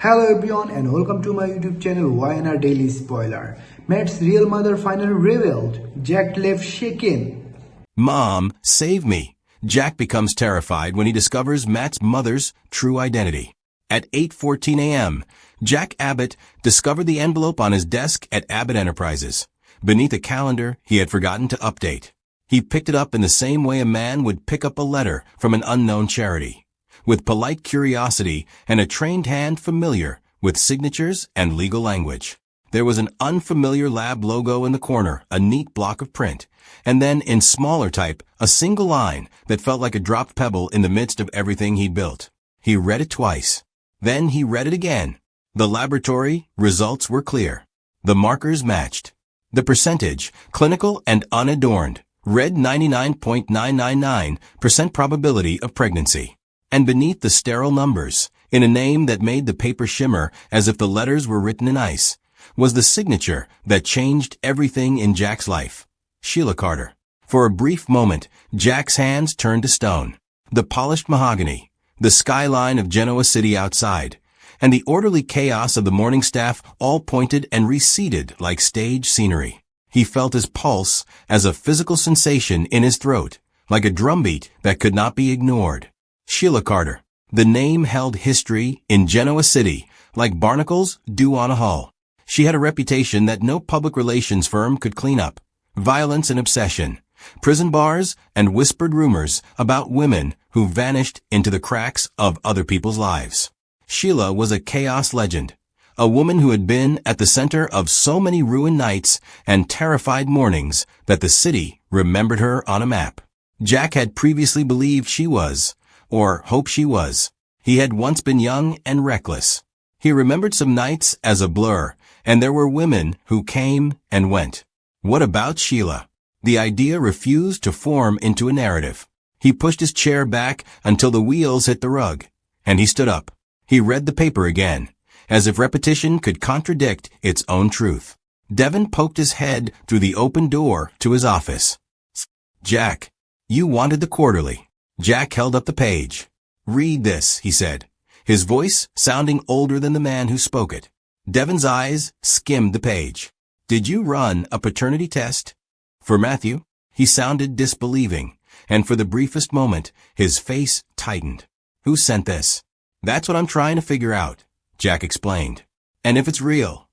Hello everyone and welcome to my YouTube channel YNR Daily Spoiler. Matt's real mother finally revealed. Jack left shaken. Mom, save me. Jack becomes terrified when he discovers Matt's mother's true identity. At 8:14 a.m., Jack Abbott discovered the envelope on his desk at Abbott Enterprises. Beneath a calendar he had forgotten to update. He picked it up in the same way a man would pick up a letter from an unknown charity, with polite curiosity and a trained hand familiar with signatures and legal language. There was an unfamiliar lab logo in the corner, a neat block of print, and then, in smaller type, a single line that felt like a dropped pebble in the midst of everything he'd built. He read it twice. Then he read it again. The laboratory results were clear. The markers matched. The percentage, clinical and unadorned, read 99.999% probability of pregnancy. And beneath the sterile numbers, in a name that made the paper shimmer as if the letters were written in ice, was the signature that changed everything in Jack's life. Sheila Carter. For a brief moment, Jack's hands turned to stone. The polished mahogany, the skyline of Genoa City outside, and the orderly chaos of the morning staff all pointed and receded like stage scenery. He felt his pulse as a physical sensation in his throat, like a drumbeat that could not be ignored. Sheila Carter. The name held history in Genoa City, like barnacles do on a hull. She had a reputation that no public relations firm could clean up. Violence and obsession, prison bars and whispered rumors about women who vanished into the cracks of other people's lives. Sheila was a chaos legend, a woman who had been at the center of so many ruined nights and terrified mornings that the city remembered her on a map. Jack had previously believed she was, or hoped she was. He had once been young and reckless. He remembered some nights as a blur, and there were women who came and went. What about Sheila? The idea refused to form into a narrative. He pushed his chair back until the wheels hit the rug, and he stood up. He read the paper again, as if repetition could contradict its own truth. Devin poked his head through the open door to his office. Jack, you wanted the quarterly. Jack held up the page. Read this, he said, his voice sounding older than the man who spoke it. Devin's eyes skimmed the page. Did you run a paternity test? For Matthew? He sounded disbelieving, and for the briefest moment, his face tightened. Who sent this? That's what I'm trying to figure out, Jack explained. And if it's real?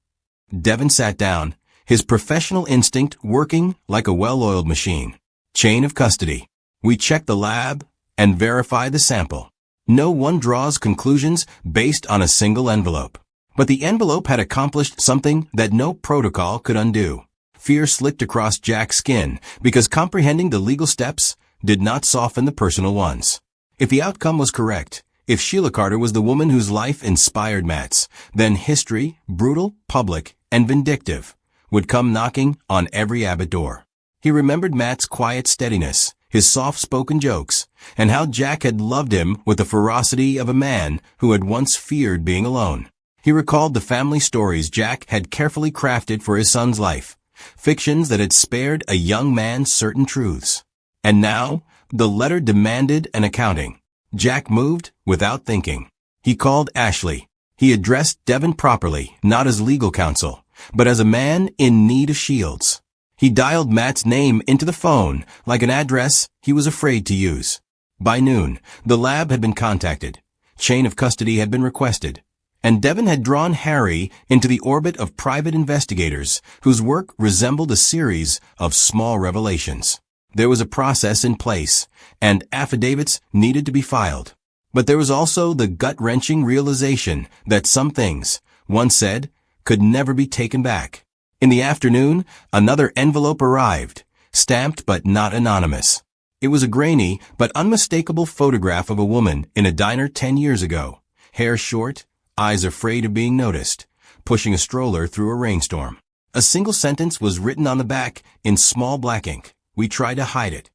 Devin sat down, his professional instinct working like a well-oiled machine. Chain of custody. We check the lab and verify the sample. No one draws conclusions based on a single envelope. But the envelope had accomplished something that no protocol could undo. Fear slicked across Jack's skin because comprehending the legal steps did not soften the personal ones. If the outcome was correct, if Sheila Carter was the woman whose life inspired Matt's, then history, brutal, public, and vindictive, would come knocking on every Abbott door. He remembered Matt's quiet steadiness, his soft-spoken jokes, and how Jack had loved him with the ferocity of a man who had once feared being alone. He recalled the family stories Jack had carefully crafted for his son's life, fictions that had spared a young man certain truths. And now, the letter demanded an accounting. Jack moved without thinking. He called Ashley. He addressed Devin properly, not as legal counsel, but as a man in need of shields. He dialed Matt's name into the phone like an address he was afraid to use. By noon, the lab had been contacted. Chain of custody had been requested. And Devin had drawn Harry into the orbit of private investigators whose work resembled a series of small revelations. There was a process in place, and affidavits needed to be filed. But there was also the gut-wrenching realization that some things, once said, could never be taken back. In the afternoon, another envelope arrived, stamped but not anonymous. It was a grainy but unmistakable photograph of a woman in a diner 10 years ago, hair short, eyes afraid of being noticed, pushing a stroller through a rainstorm. A single sentence was written on the back in small black ink. We tried to hide it.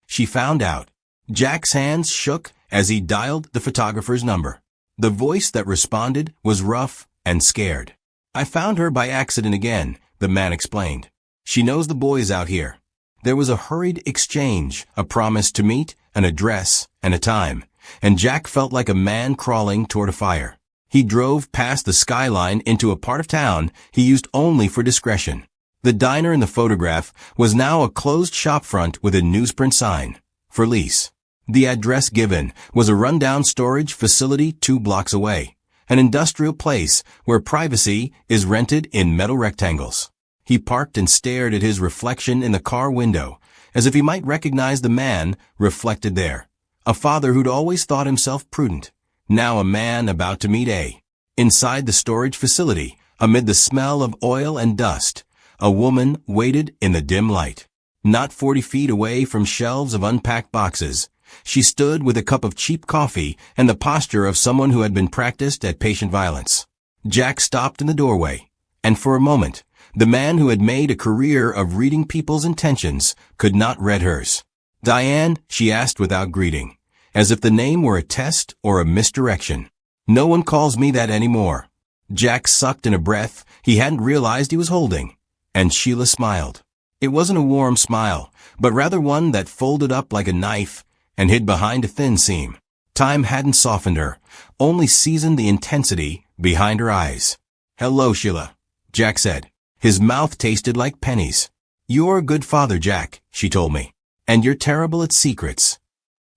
She found out. Jack's hands shook as he dialed the photographer's number. The voice that responded was rough and scared. I found her by accident again, the man explained. She knows the boys out here. There was a hurried exchange, a promise to meet, an address, and a time, and Jack felt like a man crawling toward a fire. He drove past the skyline into a part of town he used only for discretion. The diner in the photograph was now a closed shopfront with a newsprint sign, for lease. The address given was a rundown storage facility 2 blocks away, an industrial place where privacy is rented in metal rectangles. He parked and stared at his reflection in the car window, as if he might recognize the man reflected there. A father who'd always thought himself prudent, now a man about to meet A. Inside the storage facility, amid the smell of oil and dust, a woman waited in the dim light. Not 40 feet away from shelves of unpacked boxes, she stood with a cup of cheap coffee and the posture of someone who had been practiced at patient violence. Jack stopped in the doorway, and for a moment, the man who had made a career of reading people's intentions could not read hers. "Diane?" she asked without greeting, as if the name were a test or a misdirection. "No one calls me that anymore." Jack sucked in a breath he hadn't realized he was holding, and Sheila smiled. It wasn't a warm smile, but rather one that folded up like a knife and hid behind a thin seam. Time hadn't softened her, only seasoned the intensity behind her eyes. "Hello, Sheila," Jack said. His mouth tasted like pennies. "You're a good father, Jack," she told me, "and you're terrible at secrets."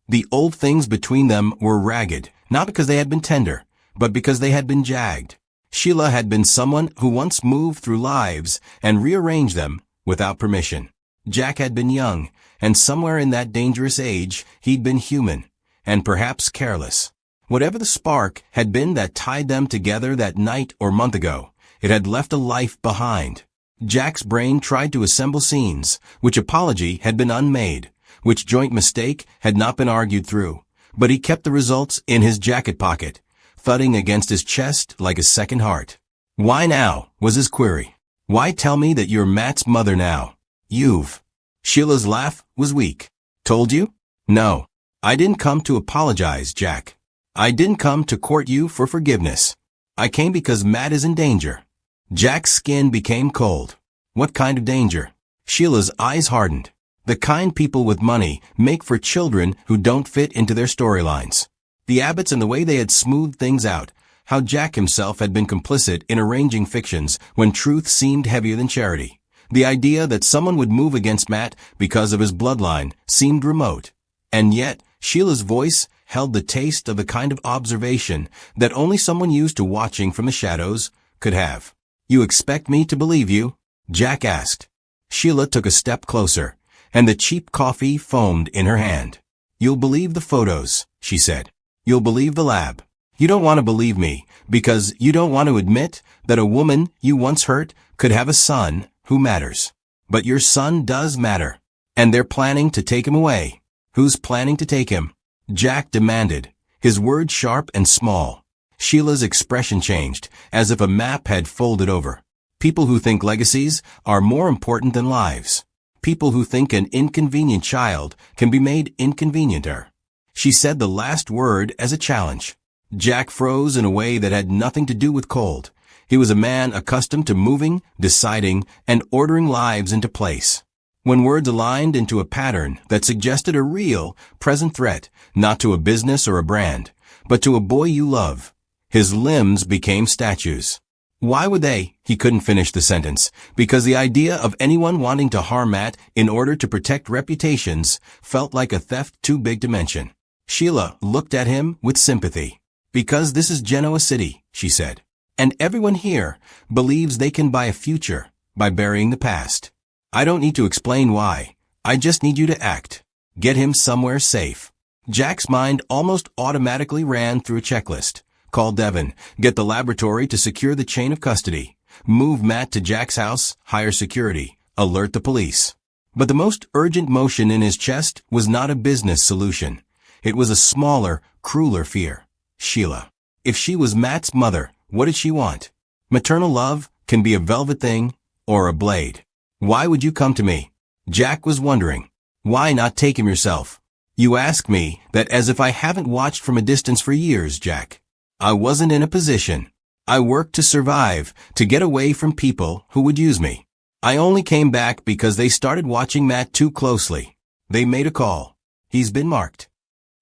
The old things between them were ragged, not because they had been tender, but because they had been jagged. Sheila had been someone who once moved through lives and rearranged them without permission. Jack had been young, and somewhere in that dangerous age, he'd been human, and perhaps careless. Whatever the spark had been that tied them together that night or month ago, it had left a life behind. Jack's brain tried to assemble scenes, which apology had been unmade, which joint mistake had not been argued through, but he kept the results in his jacket pocket, thudding against his chest like a second heart. "Why now?" was his query. "Why tell me that you're Matt's mother now? You've..." Sheila's laugh was weak. "Told you? No. I didn't come to apologize, Jack. I didn't come to court you for forgiveness. I came because Matt is in danger." Jack's skin became cold. What kind of danger? Sheila's eyes hardened. The kind people with money make for children who don't fit into their storylines. The Abbotts and the way they had smoothed things out, how Jack himself had been complicit in arranging fictions when truth seemed heavier than charity. The idea that someone would move against Matt because of his bloodline seemed remote. And yet, Sheila's voice held the taste of the kind of observation that only someone used to watching from the shadows could have. "You expect me to believe you?" Jack asked. Sheila took a step closer, and the cheap coffee foamed in her hand. "You'll believe the photos," she said. "You'll believe the lab. You don't want to believe me because you don't want to admit that a woman you once hurt could have a son who matters. But your son does matter, and they're planning to take him away." "Who's planning to take him?" Jack demanded, his words sharp and small. Sheila's expression changed, as if a map had folded over. "People who think legacies are more important than lives. People who think an inconvenient child can be made inconvenienter." She said the last word as a challenge. Jack froze in a way that had nothing to do with cold. He was a man accustomed to moving, deciding, and ordering lives into place. When words aligned into a pattern that suggested a real, present threat, not to a business or a brand, but to a boy you love, his limbs became statues. Why would they? He couldn't finish the sentence, because the idea of anyone wanting to harm Matt in order to protect reputations felt like a theft too big to mention. Sheila looked at him with sympathy. "Because this is Genoa City," she said, "and everyone here believes they can buy a future by burying the past. I don't need to explain why. I just need you to act. Get him somewhere safe." Jack's mind almost automatically ran through a checklist. Call Devon, get the laboratory to secure the chain of custody, move Matt to Jack's house, hire security, alert the police. But the most urgent motion in his chest was not a business solution. It was a smaller, crueler fear. Sheila. If she was Matt's mother, what did she want? Maternal love can be a velvet thing or a blade. "Why would you come to me?" Jack was wondering. "Why not take him yourself?" "You ask me that as if I haven't watched from a distance for years, Jack. I wasn't in a position. I worked to survive, to get away from people who would use me. I only came back because they started watching Matt too closely. They made a call. He's been marked."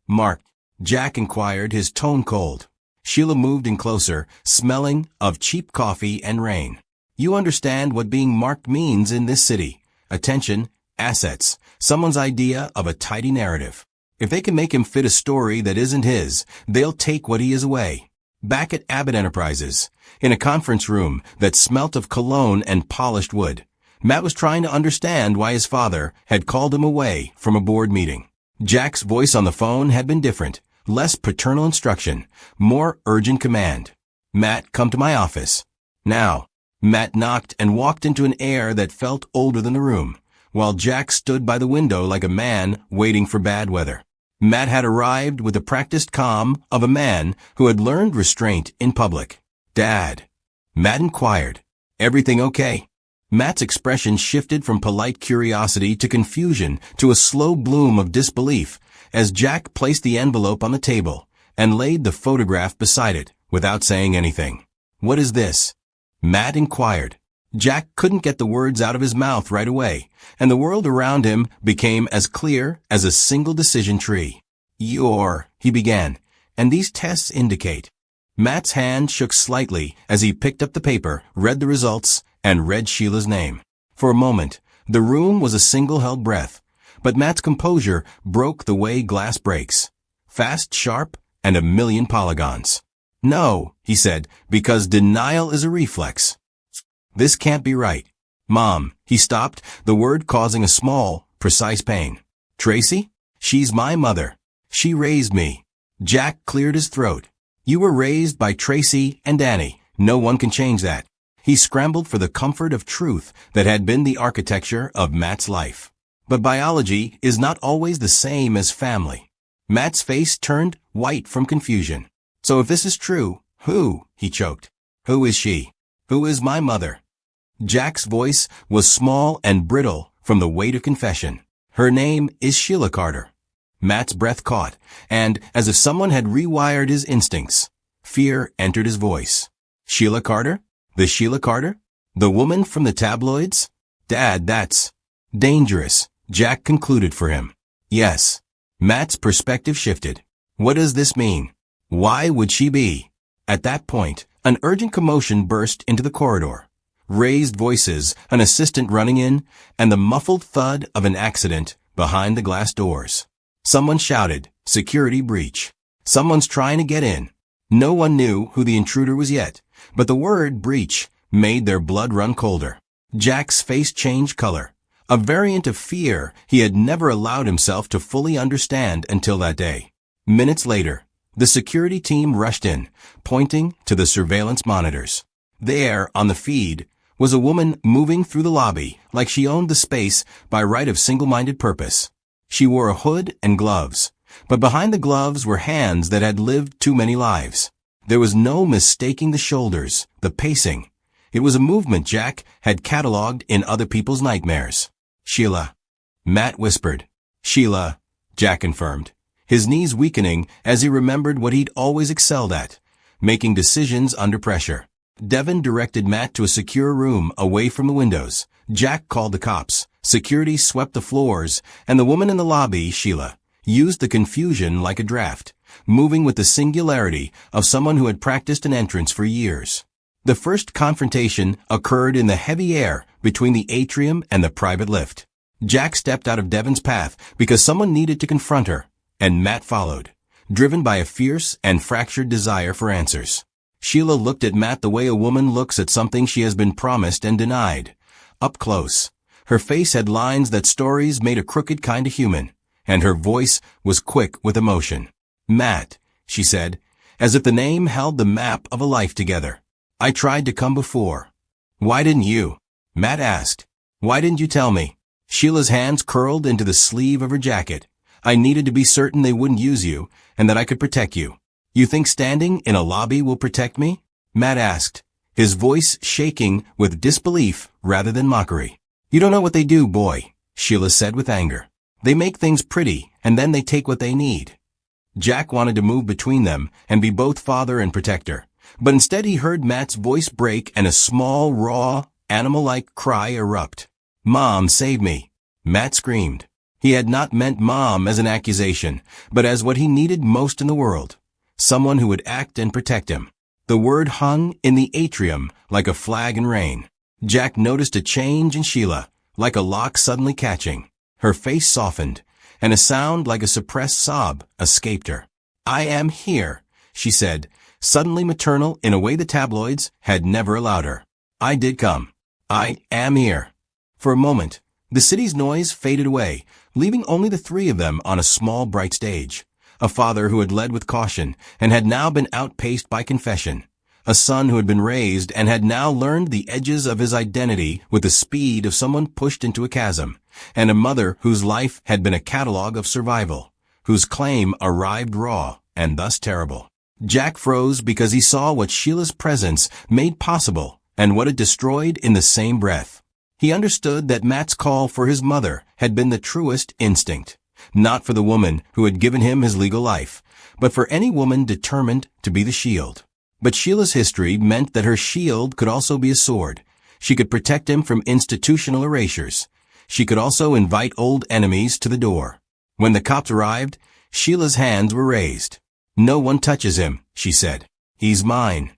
"Marked?" Jack inquired, his tone cold. Sheila moved in closer, smelling of cheap coffee and rain. You understand what being marked means in this city. Attention, assets, someone's idea of a tidy narrative. If they can make him fit a story that isn't his, they'll take what he is away. Back at Abbott Enterprises, in a conference room that smelt of cologne and polished wood, Matt was trying to understand why his father had called him away from a board meeting. Jack's voice on the phone had been different, less paternal instruction, more urgent command. Matt, come to my office. Now. Matt knocked and walked into an air that felt older than the room, while Jack stood by the window like a man waiting for bad weather. Matt had arrived with the practiced calm of a man who had learned restraint in public. Dad. Matt inquired. Everything okay? Matt's expression shifted from polite curiosity to confusion to a slow bloom of disbelief as Jack placed the envelope on the table and laid the photograph beside it without saying anything. What is this? Matt inquired. Jack couldn't get the words out of his mouth right away, and the world around him became as clear as a single decision tree. He began, and these tests indicate. Matt's hand shook slightly as he picked up the paper, read the results, and read Sheila's name. For a moment, the room was a single-held breath, but Matt's composure broke the way glass breaks. Fast, sharp, and a million polygons. No, he said, because denial is a reflex. This can't be right. Mom, he stopped, the word causing a small, precise pain. Tracy? She's my mother. She raised me. Jack cleared his throat. You were raised by Tracy and Annie. No one can change that. He scrambled for the comfort of truth that had been the architecture of Matt's life. But biology is not always the same as family. Matt's face turned white from confusion. So if this is true, who? He choked. Who is she? Who is my mother? Jack's voice was small and brittle from the weight of confession. Her name is Sheila Carter. Matt's breath caught, and, as if someone had rewired his instincts, fear entered his voice. Sheila Carter? The Sheila Carter? The woman from the tabloids? Dad, that's dangerous, Jack concluded for him. Yes. Matt's perspective shifted. What does this mean? Why would she be? At that point, an urgent commotion burst into the corridor. Raised voices, an assistant running in, and the muffled thud of an accident behind the glass doors. Someone shouted, security breach. Someone's trying to get in. No one knew who the intruder was yet, but the word breach made their blood run colder. Jack's face changed color, a variant of fear he had never allowed himself to fully understand until that day. Minutes later, the security team rushed in, pointing to the surveillance monitors. There, on the feed, was a woman moving through the lobby like she owned the space by right of single-minded purpose. She wore a hood and gloves, but behind the gloves were hands that had lived too many lives. There was no mistaking the shoulders, the pacing. It was a movement Jack had catalogued in other people's nightmares. Sheila. Matt whispered. Sheila, Jack confirmed, his knees weakening as he remembered what he'd always excelled at, making decisions under pressure. Devin directed Matt to a secure room away from the windows. Jack called the cops. Security swept the floors, and the woman in the lobby, Sheila, used the confusion like a draft, moving with the singularity of someone who had practiced an entrance for years. The first confrontation occurred in the heavy air between the atrium and the private lift. Jack stepped out of Devin's path because someone needed to confront her, and Matt followed, driven by a fierce and fractured desire for answers. Sheila looked at Matt the way a woman looks at something she has been promised and denied. Up close, her face had lines that stories made a crooked kind of human, and her voice was quick with emotion. Matt, she said, as if the name held the map of a life together. I tried to come before. Why didn't you? Matt asked. Why didn't you tell me? Sheila's hands curled into the sleeve of her jacket. I needed to be certain they wouldn't use you, and that I could protect you. You think standing in a lobby will protect me? Matt asked, his voice shaking with disbelief rather than mockery. You don't know what they do, boy, Sheila said with anger. They make things pretty, and then they take what they need. Jack wanted to move between them and be both father and protector, but instead he heard Matt's voice break and a small, raw, animal-like cry erupt. Mom, save me! Matt screamed. He had not meant Mom as an accusation, but as what he needed most in the world. someone who would act and protect him. The word hung in the atrium like a flag in rain. Jack noticed a change in Sheila, like a lock suddenly catching. Her face softened, and a sound like a suppressed sob escaped her. "I am here," she said, suddenly maternal in a way the tabloids had never allowed her. "I did come. I am here." For a moment, the city's noise faded away, leaving only the three of them on a small bright stage. A father who had led with caution and had now been outpaced by confession. A son who had been raised and had now learned the edges of his identity with the speed of someone pushed into a chasm. And a mother whose life had been a catalogue of survival, whose claim arrived raw and thus terrible. Jack froze because he saw what Sheila's presence made possible and what it destroyed in the same breath. He understood that Matt's call for his mother had been the truest instinct, not for the woman who had given him his legal life, but for any woman determined to be the shield. But Sheila's history meant that her shield could also be a sword. She could protect him from institutional erasures. She could also invite old enemies to the door. When the cops arrived, Sheila's hands were raised. "No one touches him," she said. "He's mine."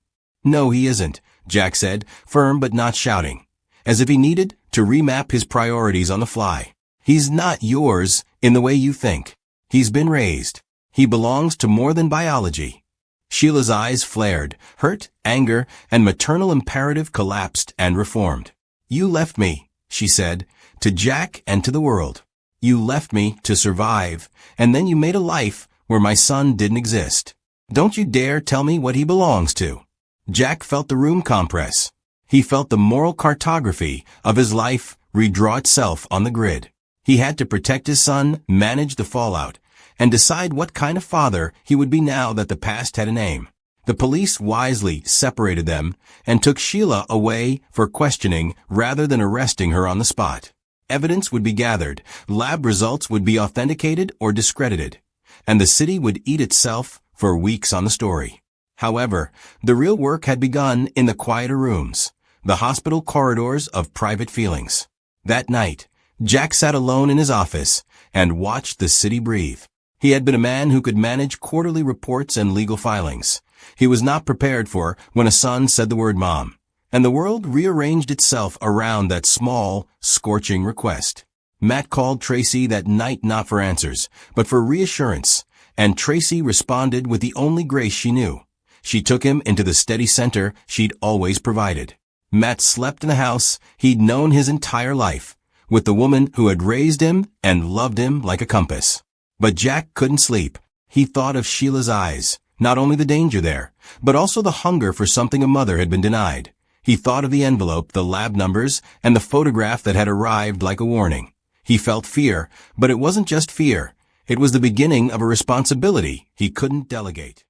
"No, he isn't," Jack said, firm but not shouting, as if he needed to remap his priorities on the fly. "He's not yours in the way you think. He's been raised. He belongs to more than biology." Sheila's eyes flared. Hurt, anger, and maternal imperative collapsed and reformed. "You left me," she said, "to Jack and to the world. You left me to survive, and then you made a life where my son didn't exist. Don't you dare tell me what he belongs to." Jack felt the room compress. He felt the moral cartography of his life redraw itself on the grid. He had to protect his son, manage the fallout, and decide what kind of father he would be now that the past had a name. The police wisely separated them and took Sheila away for questioning rather than arresting her on the spot. Evidence would be gathered, lab results would be authenticated or discredited, and the city would eat itself for weeks on the story. However, the real work had begun in the quieter rooms, the hospital corridors of private feelings. That night, Jack sat alone in his office and watched the city breathe. He had been a man who could manage quarterly reports and legal filings. He was not prepared for when a son said the word mom, and the world rearranged itself around that small, scorching request. Matt called Tracy that night not for answers, but for reassurance, and Tracy responded with the only grace she knew. She took him into the steady center she'd always provided. Matt slept in the house he'd known his entire life, with the woman who had raised him and loved him like a compass. But Jack couldn't sleep. He thought of Sheila's eyes, not only the danger there, but also the hunger for something a mother had been denied. He thought of the envelope, the lab numbers, and the photograph that had arrived like a warning. He felt fear, but it wasn't just fear. It was the beginning of a responsibility he couldn't delegate.